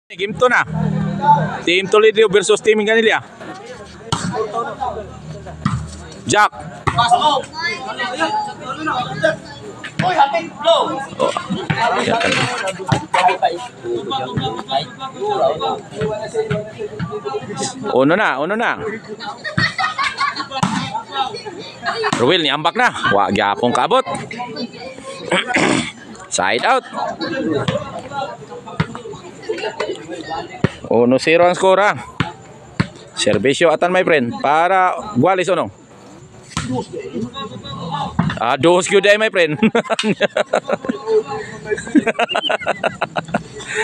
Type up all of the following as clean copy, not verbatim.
Game 2 na. Team Toledo versus Team Ganilla. Jack. Uno na. Ruel ni ambak na. Wa gyapon kaabot. Side out. 1-0 ang skora. Servisyo atan my friend para Guales ono. Dos gyud ay my friend.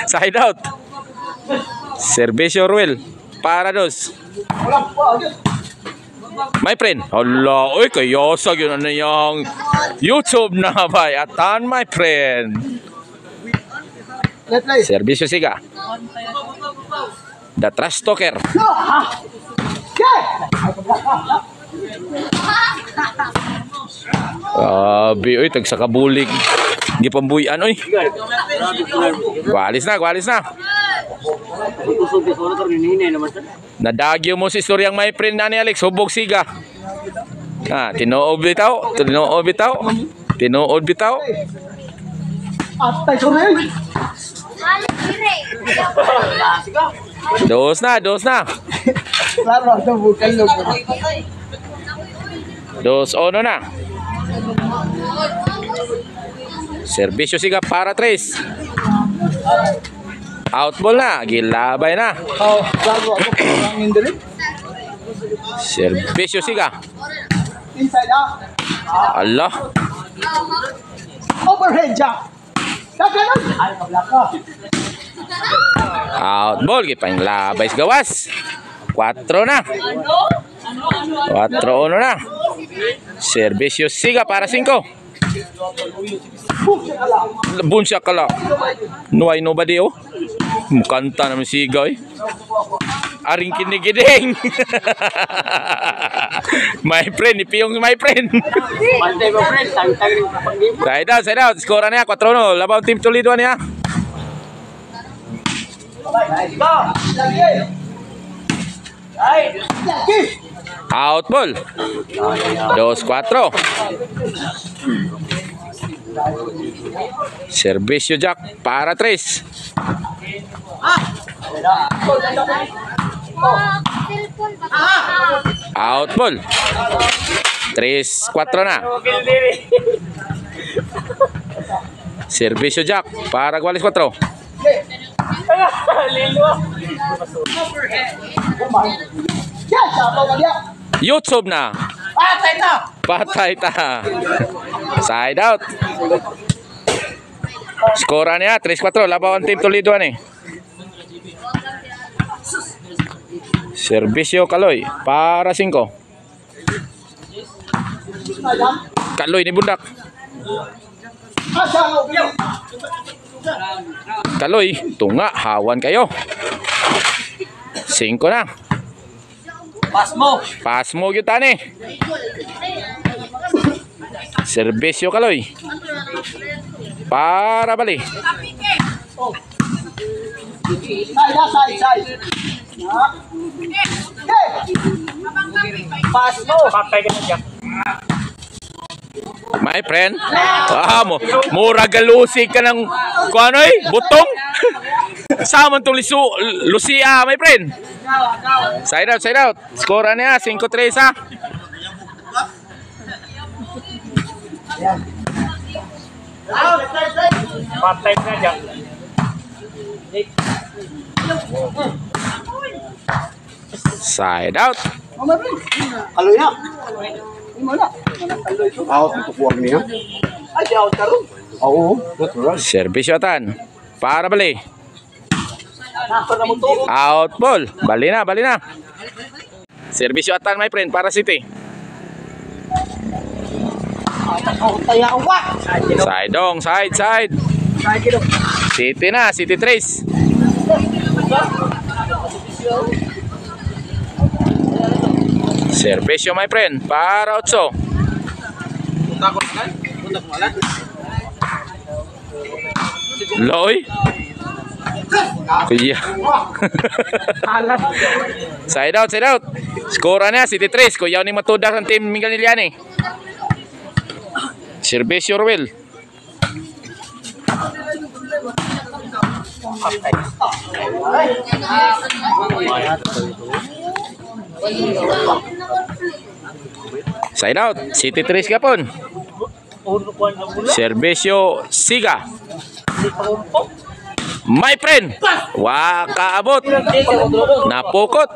Side out. Servisyo Ruel para dos. My friend, hala, oy kayo sa yun ano yung YouTube na ba? Atan my friend. Servisyo siga. The trash talker. Oy, tagsakabulig. Di pambuyan, oy. Gualis na. Nadagyo mo si istoryang my friend na ni Alex. Hubog siga. Tinuod bitaw. Atay ko na yun. Dos na. Claro, ito bukan lo. 2-1 na. Servisyo siga para 3. Out ball na. Gilabay na. Oh, claro, ako pangin diri. Servisyo siga. Inside out. Allah. Overhead jack. Kakanon. Ay, kablaka. Out ball. Gipang labay sa gawas. 4 na. 4-1 na. Servisyo siga para 5. Bunsya kala. Nuay nobody oh. Mukanta naman siga eh. Aring kinigiding. My friend, ipiyong my friend. Side out. Skora niya 4-1. Laban Team Toledo niya. Out ball. 2-4. Servisyo Jack para 3. Out ball. 3-4 na. Servisyo Jack para Guales 4. YouTube na. Patay ta. Side out. Skora niya 3-4 laban Team Toledo ani. Servisyo Kaloy para 5. Kaloy ni bundak. Kaloy, tunga, hawan kayo. 5 na. Pas mo gyud tani. Servisyo Kaloy. Para bali. Side. Pas mo. Patay ka na. My friend, mura galusig ka ng kuanoy, butong. Sama tong Lucia, my friend. Side out. Skora niya 5-3 ha. Patay na dyan. Side out. Aloy na. Out ito buwag niya. Ay, out ka rin. Oo, natural. Servisyo atan. Para bali. Out ball. Bali na. Servisyo atan my friend para City. Side. City na, City 3. Servisyo my friend para 8. Loy. Kuya. Side out, side out. Skora niya, City 3. Kuya ni matudak ng team Miguel Iliani. Servisyo Ruel. Side out, City 3 kapon. Servisyo Siga. My friend, wakaabot. Napukot.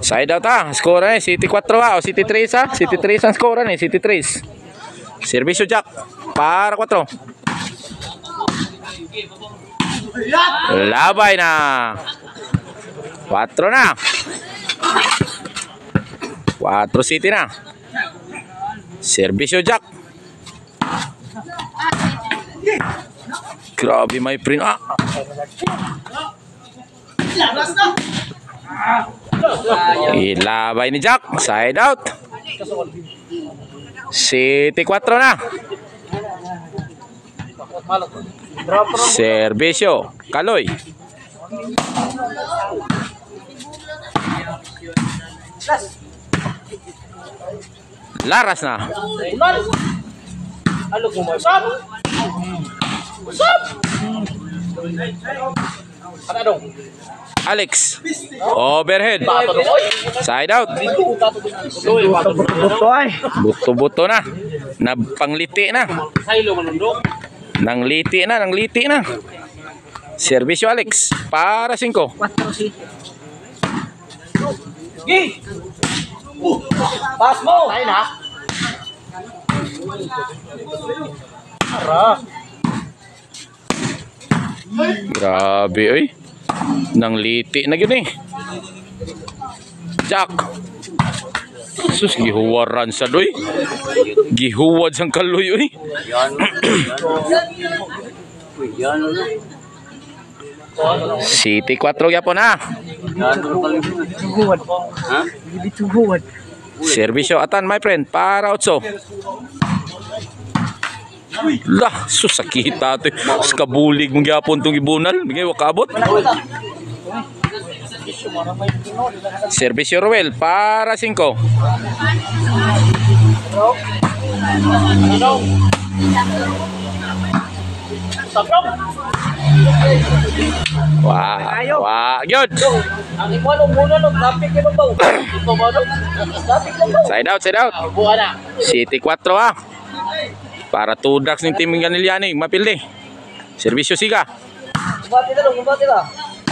Side out ha, skora ni City 4 ha, o City 3 ha. City 3 ang skora ni, City 3. Servisyo Jack, para 4. Labay na. 4 na. 4 City na. Servisyo Jack. Grabe my friend. Ilabay ni Jack. Side out. City 4 na. Servisyo Kaloy. Laras na. Alex. Overhead. Side out. Buto-buto na. Pangliti na. Nangliti na, nangliti na. Servisyo Alex. Para 5. Pass mo! Tayo na. Grabe oy. Nangliti na gini. Jack. Sus, gihuwaran sa doy. Gihuwad sang Kaloy oy. City 4 yapon ha. Servisyo Atan my friend para 8. Lah, susakita to. Kabulig mong gyapon tong ibunal, bigay wakabot. Servisyo Ruel para 5. Wah, good. Side out, side out. City 4 ha. Para tudak ng team Miguel Iliani, mapildi. Servisyo Siga.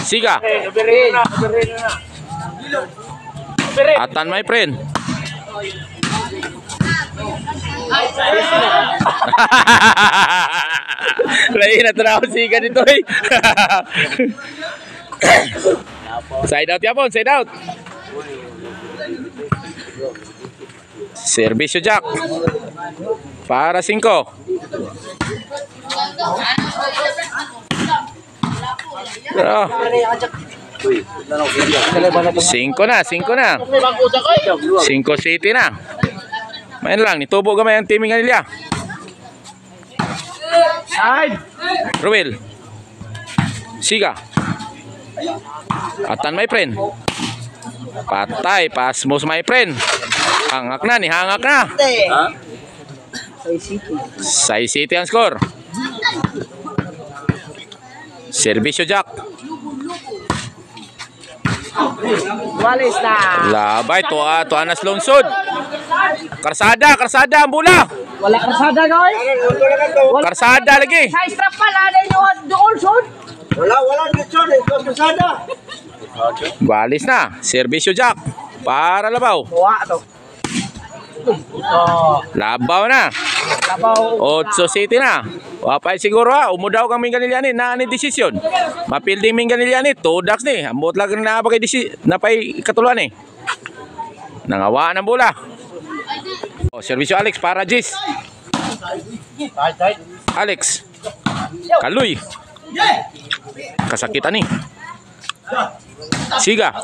Siga. Atan my friend. Lain na tanaw Siga dito eh. Side out yapon, side out. Servisyo Jack. Para 5. 5 na, 5 na. 5 City na. Main lang, nitubo gamay ang teaming nila. Side! Ruel. Siga. Atan my friend. Patay, pasmos my friend. Hangak na, hangak na. Sai City ang score. Servisyo Jack. Walis na. Labay, to anas lungsod. Karsada ang bola. Wala karsada guys. Karsada lagi. Sa strap pala na yung doon son. Wala dito karsada. Walis na. Servisyo Jack. Para labaw. Tuwa to. Labaw na. Labaw. 8 City na. Wapay siguro ha. Umudaw kang Miguel Iliani na ni desisyon. Mapilding Miguel Iliani. Tudaks ni. Ambot lang na napay katuluan ni. Nangawaan ang bola. Servisyo Alex para Jis. Alex. Kaloy. Kasakitan ni. Siga.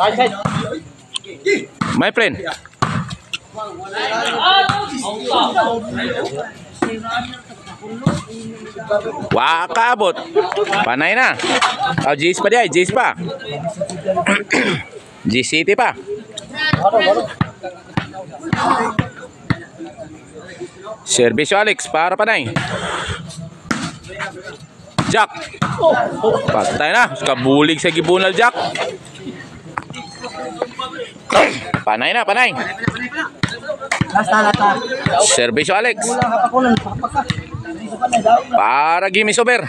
My friend. Wakaabot. Panay na. Oh, G's pa diay, G's pa. G City pa. Service Alex para panay. Jack. Patay na. Kabulig sa gibunal Jack. Panay na, panay. Service Alex. Para Gimme Sober.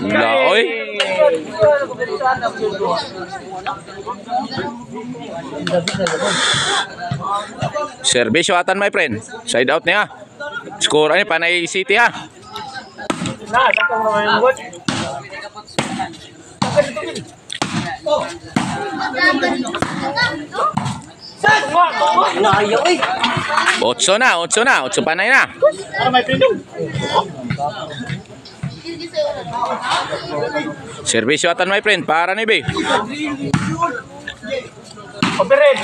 Laoy. Servisyo atan my friend. Side out niya. Score ani Panay City ha. Otso na, otso Panay na. Servisyo atan my friend para ni Be. Operin.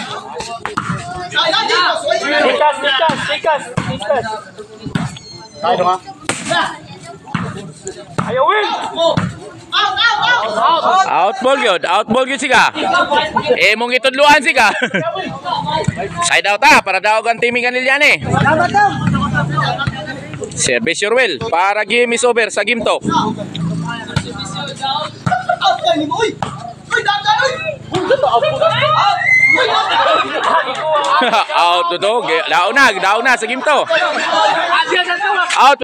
Tikas. Tayo nga. Ayaw win. Outball gyud siga. Mong itudluan siga. Side out ha para daw ang timing kanila ni. Service your will para Gimme Sober sa Gimto. Out to. Daw na sa Gimto. Out.